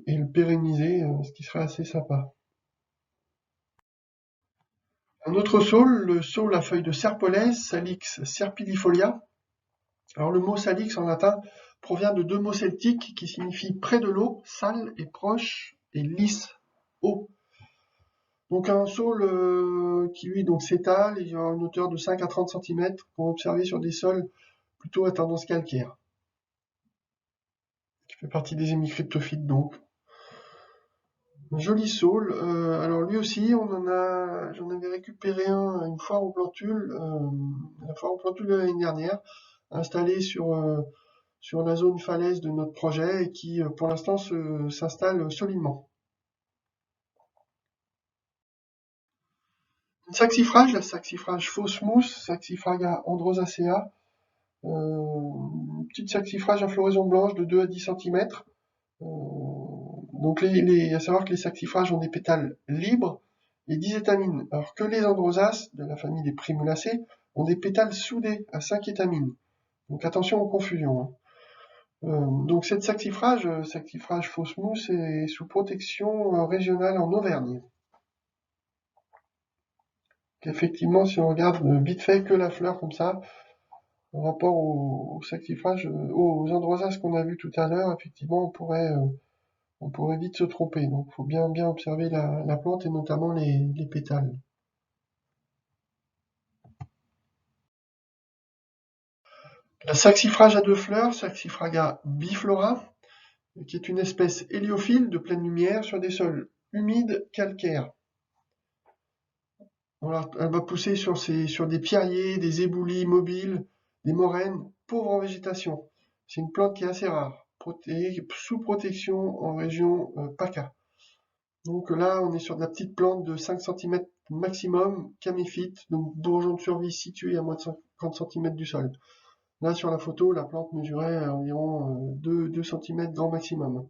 et le pérenniser, ce qui serait assez sympa. Un autre saule, le saule à feuilles de serpolès, Salix serpidifolia. Alors le mot salix en latin provient de deux mots celtiques qui signifient près de l'eau, sale et proche, et lisse, eau. Donc un saule qui lui donc s'étale, il y aura une hauteur de 5 à 30 cm qu'on va observer sur des sols plutôt à tendance calcaire, qui fait partie des hémicryptophytes donc. Un joli saule, alors lui aussi j'en avais récupéré un à une foire aux plantules, la foire aux plantules de l'année dernière, installé sur la zone falaise de notre projet et qui pour l'instant s'installe solidement. Une saxifrage, la saxifrage fausse mousse, Saxifraga androsacea, une petite saxifrage à floraison blanche de 2 à 10 cm. Donc à savoir que les saxifrages ont des pétales libres et 10 étamines, alors que les androsaces, de la famille des primulacées, ont des pétales soudés à 5 étamines. Donc attention aux confusions, hein. Donc cette saxifrage fausse mousse, est sous protection régionale en Auvergne. Effectivement, si on regarde vite fait que la fleur comme ça, en rapport au saxifrage, aux androsaces qu'on a vu tout à l'heure, effectivement, on pourrait vite se tromper. Donc, il faut bien observer la plante et notamment les pétales. La saxifrage à deux fleurs, Saxifraga biflora, qui est une espèce héliophile de pleine lumière sur des sols humides calcaires. Elle va pousser sur des pierriers, des éboulis mobiles, des moraines, pauvres en végétation. C'est une plante qui est assez rare, sous protection en région PACA. Donc là, on est sur de la petite plante de 5 cm maximum, caméphite, donc bourgeon de survie situé à moins de 50 cm du sol. Là, sur la photo, la plante mesurait environ 2 cm grand maximum.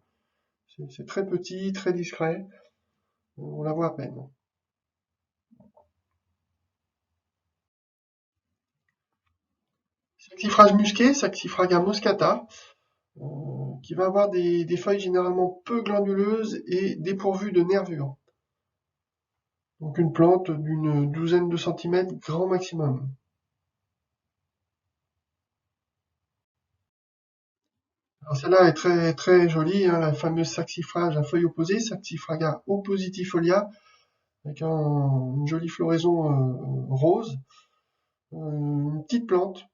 C'est très petit, très discret, on la voit à peine. Saxifrage musqué, Saxifraga moscata, qui va avoir des feuilles généralement peu glanduleuses et dépourvues de nervures. Donc une plante d'une douzaine de centimètres grand maximum. Alors celle-là est très très jolie, hein, la fameuse saxifrage à feuilles opposées, Saxifraga oppositifolia, avec une jolie floraison rose. Une petite plante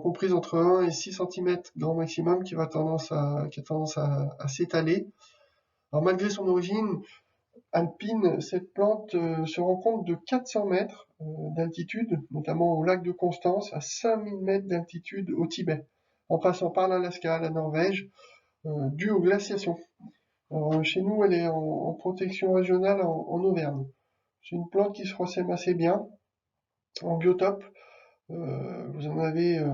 comprise entre 1 et 6 cm grand maximum qui a tendance à s'étaler. Alors malgré son origine alpine, cette plante se rencontre de 400 mètres d'altitude, notamment au lac de Constance, à 5000 mètres d'altitude au Tibet, en passant par l'Alaska, la Norvège, due aux glaciations. Alors, chez nous, elle est en protection régionale en Auvergne. C'est une plante qui se ressème assez bien, en biotope. Vous en avez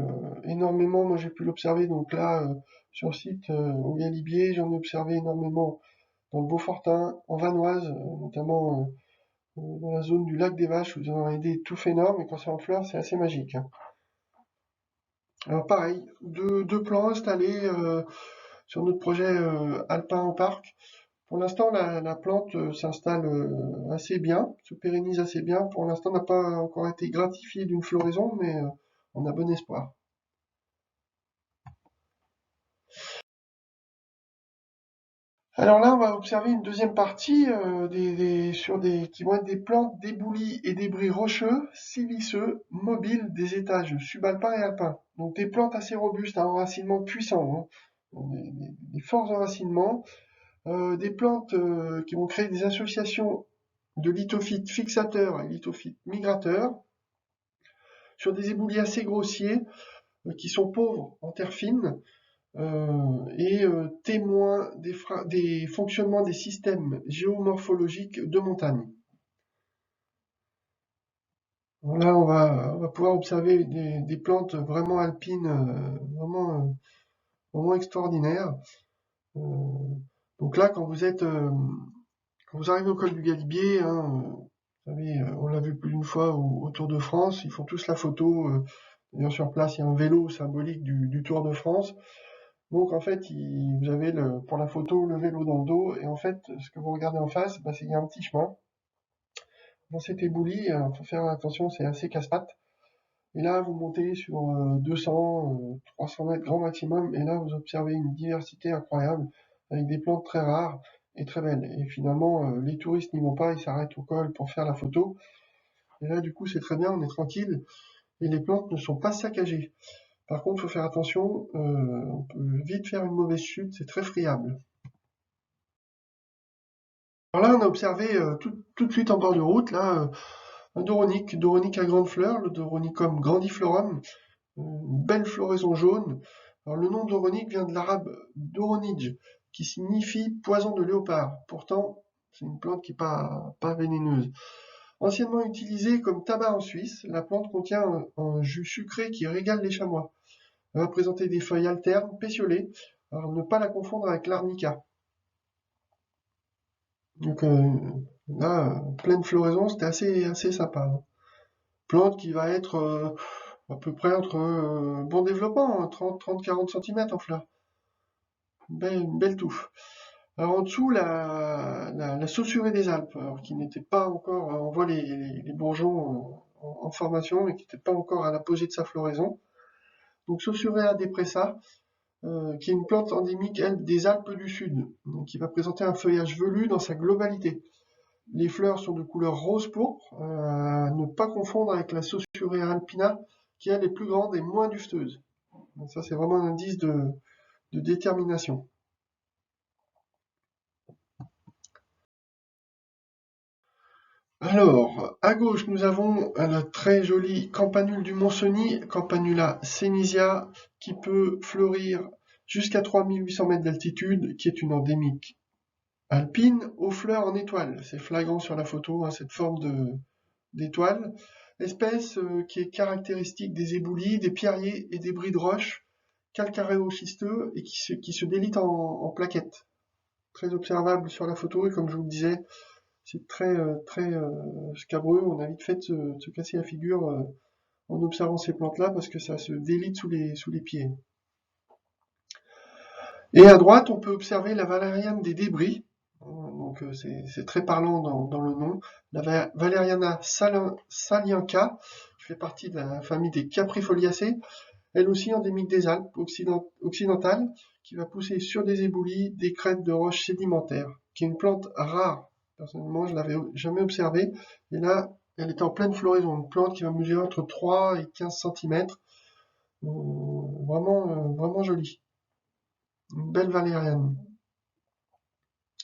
énormément, moi j'ai pu l'observer donc là sur site au Galibier, j'en ai observé énormément dans le Beaufortin, en Vanoise, notamment dans la zone du lac des Vaches où vous en avez des touffes énormes et quand c'est en fleurs c'est assez magique, hein. Alors pareil, deux plants installés sur notre projet alpin au parc. Pour l'instant, la plante s'installe assez bien, se pérennise assez bien. Pour l'instant, n'a pas encore été gratifiée d'une floraison, mais on a bon espoir. Alors là, on va observer une deuxième partie qui vont être des plantes d'éboulis et débris rocheux, siliceux, mobiles des étages subalpins et alpins. Donc des plantes assez robustes, à enracinement puissant, hein, des forts enracinements, des plantes qui vont créer des associations de lithophytes fixateurs et lithophytes migrateurs, sur des éboulis assez grossiers, qui sont pauvres en terre fine, et témoins des fonctionnements des systèmes géomorphologiques de montagne. Donc là, on va pouvoir observer des plantes vraiment alpines, vraiment extraordinaires. Euh, donc là, quand vous arrivez au col du Galibier, hein, vous savez, on l'a vu plus d'une fois au Tour de France, ils font tous la photo. D'ailleurs, sur place, il y a un vélo symbolique du Tour de France. Donc en fait, vous avez pour la photo le vélo dans le dos, et en fait, ce que vous regardez en face, bah, il y a un petit chemin. Dans cet éboulis, il faut faire attention, c'est assez casse-pattes. Et là, vous montez sur 200, 300 mètres grand maximum, et là, vous observez une diversité incroyable, avec des plantes très rares et très belles. Et finalement, les touristes n'y vont pas, ils s'arrêtent au col pour faire la photo. Et là, du coup, c'est très bien, on est tranquille, et les plantes ne sont pas saccagées. Par contre, il faut faire attention, on peut vite faire une mauvaise chute, c'est très friable. Alors là, on a observé tout de suite en bord de route, là, un Doronique à grandes fleurs, le Doronicum grandiflorum, une belle floraison jaune. Alors le nom Doronique vient de l'arabe Doronij, qui signifie poison de léopard. Pourtant, c'est une plante qui n'est pas vénéneuse. Anciennement utilisée comme tabac en Suisse, la plante contient un jus sucré qui régale les chamois. Elle va présenter des feuilles alternes, pétiolées. Alors ne pas la confondre avec l'arnica. Donc là, pleine floraison, c'était assez sympa, hein. Plante qui va être à peu près entre bon développement, hein, 30-40 cm en fleurs. Une belle touffe. Alors en dessous, la saussurée des Alpes, alors, qui n'était pas encore, on voit les bourgeons en formation, mais qui n'était pas encore à l'apogée de sa floraison. Donc Saussurea depressa, qui est une plante endémique, elle, des Alpes du Sud, donc qui va présenter un feuillage velu dans sa globalité. Les fleurs sont de couleur rose-pourpre, à ne pas confondre avec la Saussurea alpina, qui elle est plus grande et moins dufteuse. Donc ça, c'est vraiment un indice de détermination. Alors, à gauche, nous avons la très jolie campanule du Mont-Cenis, Campanula senisia, qui peut fleurir jusqu'à 3800 mètres d'altitude, qui est une endémique alpine aux fleurs en étoile. C'est flagrant sur la photo, hein, cette forme d'étoile. Espèce qui est caractéristique des éboulis, des pierriers et des bris de roches calcaréo-schisteux et qui se délite en plaquettes. Très observable sur la photo, et comme je vous le disais, c'est très scabreux. On a vite fait de se casser la figure en observant ces plantes-là, parce que ça se délite sous les pieds. Et à droite, on peut observer la valériane des débris. Donc c'est très parlant dans le nom. La Valeriana salienca, qui fait partie de la famille des Caprifoliacées, elle aussi endémique des Alpes occidentales, qui va pousser sur des éboulis, des crêtes de roches sédimentaires, qui est une plante rare. Personnellement, je ne l'avais jamais observée. Et là, elle était en pleine floraison, une plante qui va mesurer entre 3 et 15 cm. Vraiment jolie. Une belle valériane.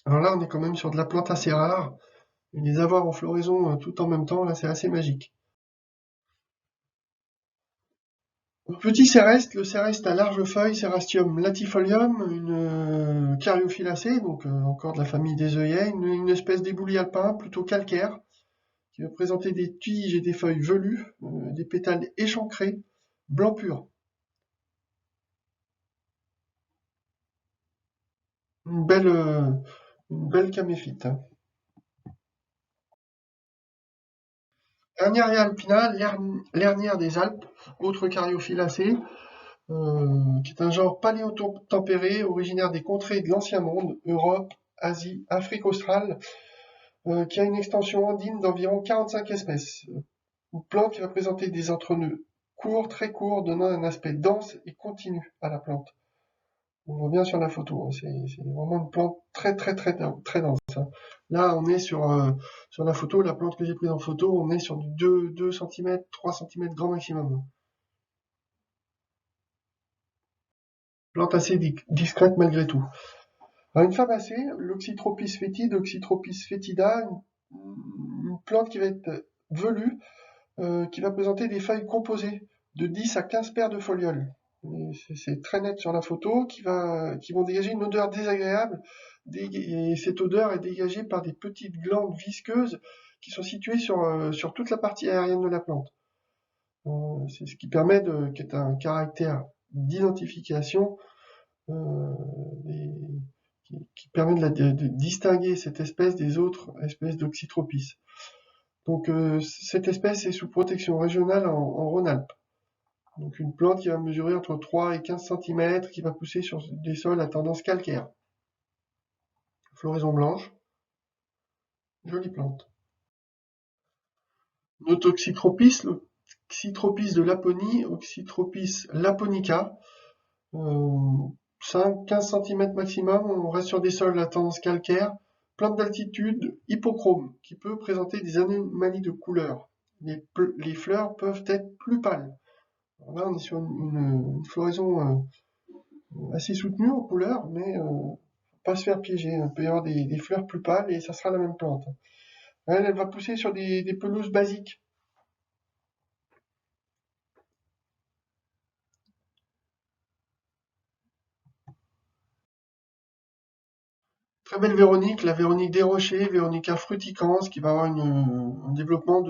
Alors là, on est quand même sur de la plante assez rare. Et les avoir en floraison tout en même temps, là, c'est assez magique. Petit céreste, le céreste à large feuille, Cerastium latifolium, une Caryophyllacée, donc encore de la famille des œillets, une espèce d'éboulis alpin plutôt calcaire, qui va présenter des tiges et des feuilles velues, des pétales échancrés, blanc pur. Une belle, euh, une belle caméphite, hein. Lernæria alpina, lernère des Alpes, autre Caryophyllacée, qui est un genre paléotempéré, originaire des contrées de l'Ancien Monde, Europe, Asie, Afrique australe, qui a une extension andine d'environ 45 espèces. Une plante qui va présenter des entrenœuds courts, très courts, donnant un aspect dense et continu à la plante. On voit bien sur la photo, hein, c'est vraiment une plante très dense, hein. Là, on est sur la photo, la plante que j'ai prise en photo, on est sur du 2 cm, 3 cm grand maximum. Plante assez discrète malgré tout. Alors, une fabacée, l'Oxytropis fétide, Oxytropis fétida, une plante qui va être velue, qui va présenter des feuilles composées de 10 à 15 paires de folioles. C'est très net sur la photo, qui vont dégager une odeur désagréable, et cette odeur est dégagée par des petites glandes visqueuses qui sont situées sur toute la partie aérienne de la plante. C'est ce qui permet qui est un caractère d'identification, qui permet de distinguer cette espèce des autres espèces d'Oxytropis. Donc cette espèce est sous protection régionale en Rhône-Alpes. Donc une plante qui va mesurer entre 3 et 15 cm, qui va pousser sur des sols à tendance calcaire. Floraison blanche, jolie plante. Notre Oxytropis, l'Oxytropis de Laponie, Oxytropis laponica, 5-15 cm maximum, on reste sur des sols à tendance calcaire, plante d'altitude, hypochrome, qui peut présenter des anomalies de couleur. Les fleurs peuvent être plus pâles. Alors là, on est sur une floraison assez soutenue en couleur, mais pas se faire piéger. Il peut y avoir des fleurs plus pâles et ça sera la même plante. Elle va pousser sur des pelouses basiques. Très belle Véronique, la Véronique des Rochers, Véronica fruticans, qui va avoir un développement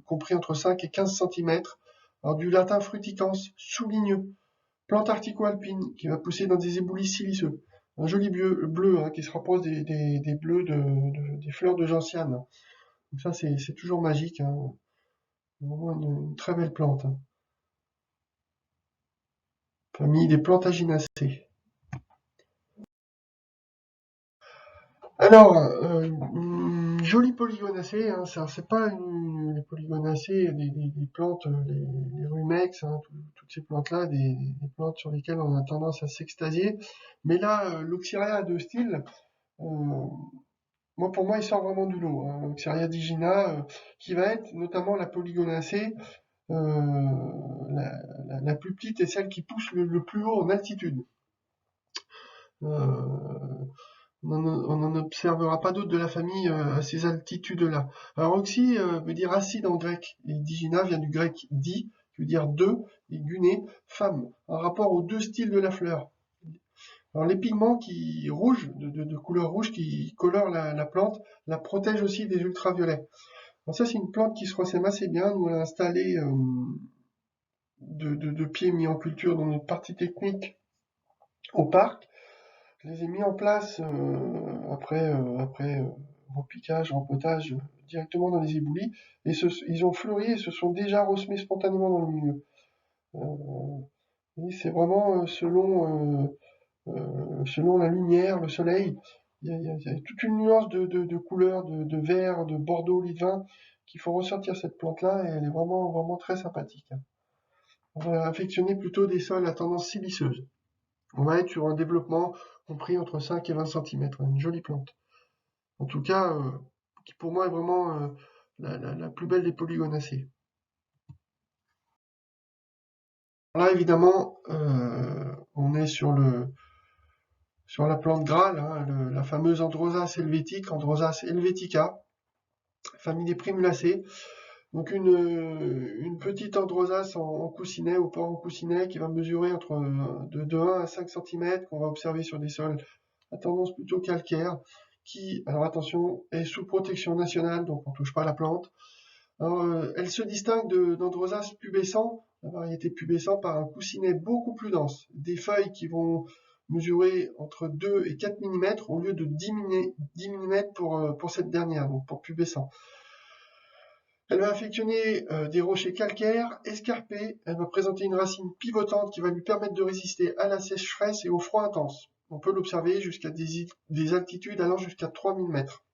compris entre 5 et 15 cm. Alors du latin fruticans, souligneux. Plante artico-alpine, qui va pousser dans des éboulis siliceux. Un joli bleu, hein, qui se rapproche des bleus des fleurs de gentiane. Donc ça, c'est toujours magique, hein. Vraiment une très belle plante, hein. Famille des Plantaginacées. Alors, une jolie polygonacée, hein, c'est pas les polygonacées, les plantes, les rumex, hein, toutes ces plantes-là, des plantes sur lesquelles on a tendance à s'extasier. Mais là, l'Oxyria a deux styles. Pour moi, il sort vraiment du lot, hein. L'Oxyria digina, qui va être notamment la polygonacée, la plus petite et celle qui pousse le plus haut en altitude. On n'en observera pas d'autres de la famille à ces altitudes-là. Alors oxy veut dire acide en grec, et digina vient du grec di, qui veut dire deux, et guné, femme, en rapport aux deux styles de la fleur. Alors les pigments rouges, de couleur rouge, qui colorent la plante, la protègent aussi des ultraviolets. Alors ça, c'est une plante qui se ressème assez bien. Nous, on l'a installée de pieds mis en culture dans notre partie technique au parc. Je les ai mis en place après repiquage, rempotage, directement dans les éboulis. Et ils ont fleuri et se sont déjà ressemés spontanément dans le milieu. Et c'est vraiment selon la lumière, le soleil. Il y a toute une nuance de couleurs, de vert, de bordeaux, lit de vin, qu'il faut ressortir cette plante-là, et elle est vraiment très sympathique. On va affectionner plutôt des sols à tendance siliceuse. On va être sur un développement compris entre 5 et 20 cm, une jolie plante. En tout cas, qui pour moi est vraiment la plus belle des polygonacées. Là, évidemment, on est sur la plante Graal, hein, la fameuse Androsas helvétique, Androsas helvetica, famille des primulacées. Donc une petite androsace en coussinet ou pas en coussinet, qui va mesurer de 1 à 5 cm, qu'on va observer sur des sols à tendance plutôt calcaire, qui, alors attention, est sous protection nationale, donc on ne touche pas la plante. Alors, elle se distingue d'Androsas pubescent, la variété pubescent, par un coussinet beaucoup plus dense, des feuilles qui vont mesurer entre 2 et 4 mm au lieu de 10 mm pour cette dernière, donc pour pubescent. Elle va affectionner des rochers calcaires, escarpés. Elle va présenter une racine pivotante qui va lui permettre de résister à la sécheresse et au froid intense. On peut l'observer jusqu'à des altitudes allant jusqu'à 3000 mètres.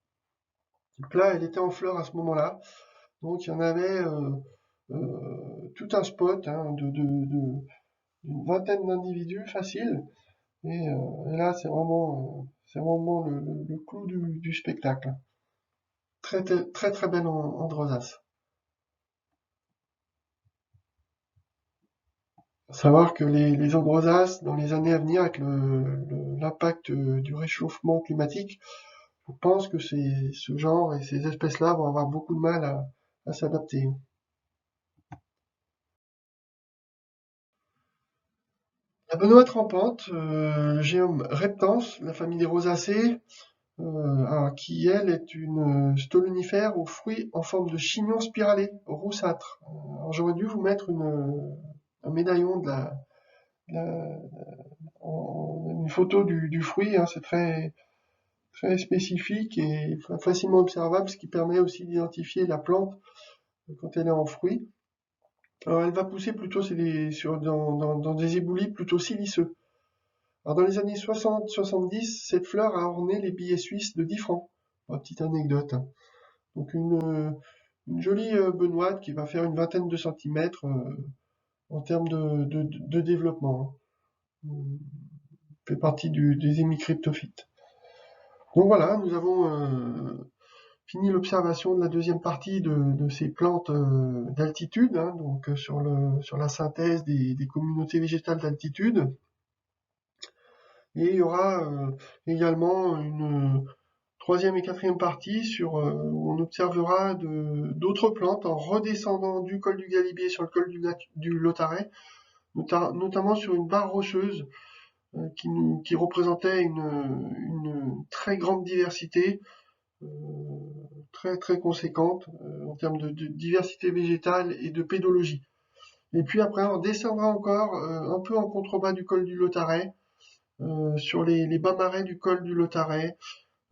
Donc là, elle était en fleurs à ce moment-là. Donc il y en avait tout un spot hein, d'une vingtaine d'individus faciles. Et là, c'est vraiment le clou du spectacle. Très, très, très belle androsace. Savoir que les androsaces, dans les années à venir, avec l'impact du réchauffement climatique, je pense que ce genre et ces espèces-là vont avoir beaucoup de mal à s'adapter. La benoîte rampante, Geum reptans, la famille des rosacées, qui elle est une stolonifère aux fruits en forme de chignon spiralé, roussâtre. Alors j'aurais dû vous mettre un médaillon la- une photo du fruit, hein, c'est très, très spécifique et facilement observable, ce qui permet aussi d'identifier la plante quand elle est en fruit. Alors elle va pousser plutôt dans des éboulis plutôt siliceux. Alors dans les années 60-70, cette fleur a orné les billets suisses de 10 francs. Petite anecdote, hein. Donc une jolie benoîte qui va faire une vingtaine de centimètres en termes de développement, hein. Fait partie des hémicryptophytes. Donc voilà, nous avons fini l'observation de la deuxième partie de ces plantes d'altitude, hein, donc sur la synthèse des communautés végétales d'altitude. Et il y aura également une troisième et quatrième partie où on observera d'autres plantes en redescendant du col du Galibier sur le col du Lautaret, notamment sur une barre rocheuse qui représentait une très grande diversité, euh, très très conséquente en termes de diversité végétale et de pédologie. Et puis après, on descendra encore un peu en contrebas du col du Lautaret, sur les bas marais du col du Lautaret,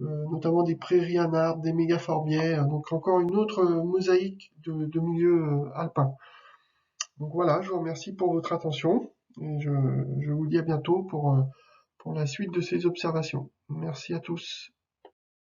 notamment des prairies anardes, des mégaforbiaires, donc encore une autre mosaïque de milieux alpins. Donc voilà, je vous remercie pour votre attention et je vous dis à bientôt pour la suite de ces observations. Merci à tous.